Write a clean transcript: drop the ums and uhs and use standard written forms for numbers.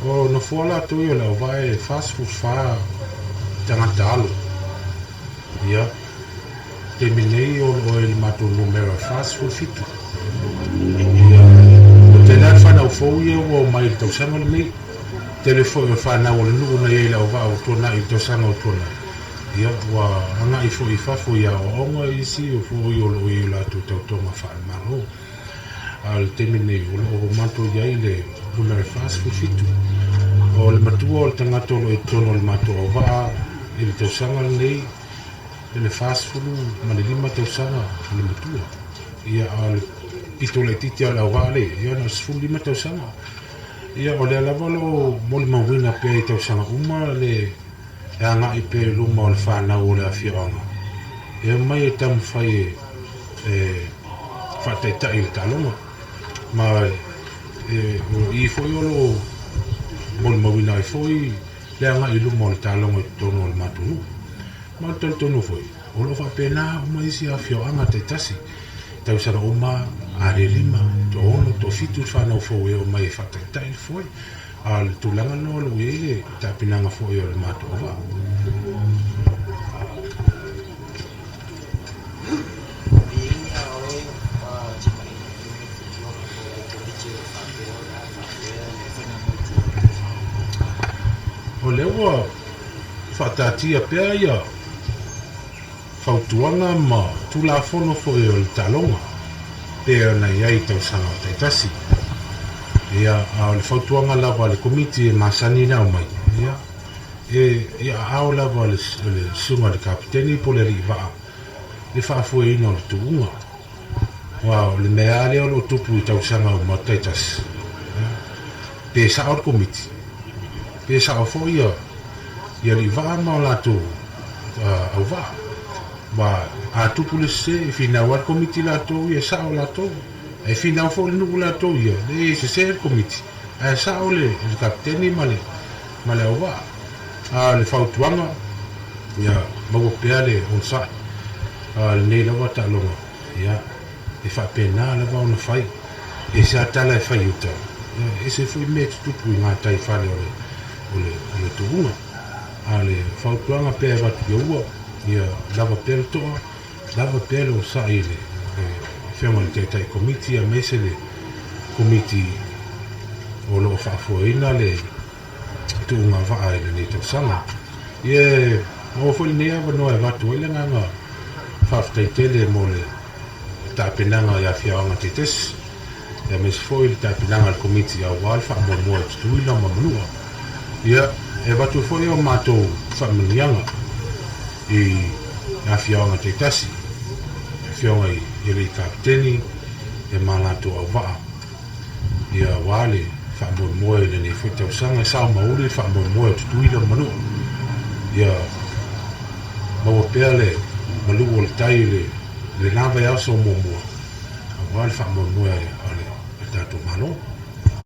o no fola tu yo la vai fast food fa tangata alo ia te minei o il matu numero fast food fitu ia o te la fa na fo ia o mai to sanga ni telefone fa na o lu na ia la va o to na i to sanga o to na ia wa anga i fa fo ia o nga i si o fo yo lo i la tu to ma fa ma no al te minei o matu ia ile numero fast food fitu o le matua o le tagata o lo e tono le matua o va'a i le tausaga lenei e le fasfulu ma le 5 tausaga o le matua ia a le pito le titi a le auva'a lei ia na 15 tausaga ia o le alava lo mo le mauina pea i tausaga uma le e aga'i pe luma o le fanau o le afio'aga ia mai e tamu fai e fa'ataita'i i le ta'aloga ma i fo'i o lo mo le mauina ai foi le aga'i luma o le taloga i totonu o le matunu ma le tonutonu foi o lo'o fa'apena uma isi afio'aga taitasi tausaga uma a le 5 toono to'afitu le fanau fou e o mai e fa'ataita'i le foi a le tulaga no lo ai le ta'apinaga fo'i o le matou va'a o le ua fa'atatia pea ia fautuaga ma tulafono fo'i o le taloga pea na iai tausaga o taitasi ia o le fautuaga lava le komiti e masani na o mai ia ao lava le suga le kapiteni po le ali'i va'a le fa'afueina o le tu'uga ua o le mea lea o lo'o tupu i tausaga o ma taitasi pe sa'o le komiti pe sa'o fo'i ia li'i va'a ma o latou auva'a wa a tupu le se e finau al komiti latou ia sa'o latou e finau fo'i le nu'u latou ia le se le komiti ae sa'o le kapiteni ma le auva'a a le fautuaga ia maua pea le onsa'i lenei lava ta'aloga ia e fa'apena lava ona fai e se atala e fai uta e se foi me tutupu i gatai fale o le tu'uga a le fautuaga pea e watu iaua ia lava pea le to'a lava pea le osa'i le feaga le taitai komiti a mese le komiti o lo'o fa'afuaina le tu'uga va'a i lenei tausaga ia o foi lenei avanoa e watu ai le gaga fa'afetaitele mo le ta'apenaga ia fiaoga taitasi ia mese foi le ta'apenaga le komiti auā le fa'amuamua e tutuila ma manua ia e watu foi o matou fa'amaniaga i afioaga taitasi fioga i le kapiteni e malatou auva'a ia ua le fa'amuamua i lenei foi tausaga e saomauli le fa'amuamua e tutuila ma manua ia maua pea le malu'u o le tai le lava e aso muamua auā le fa'amuamua o le tatou malo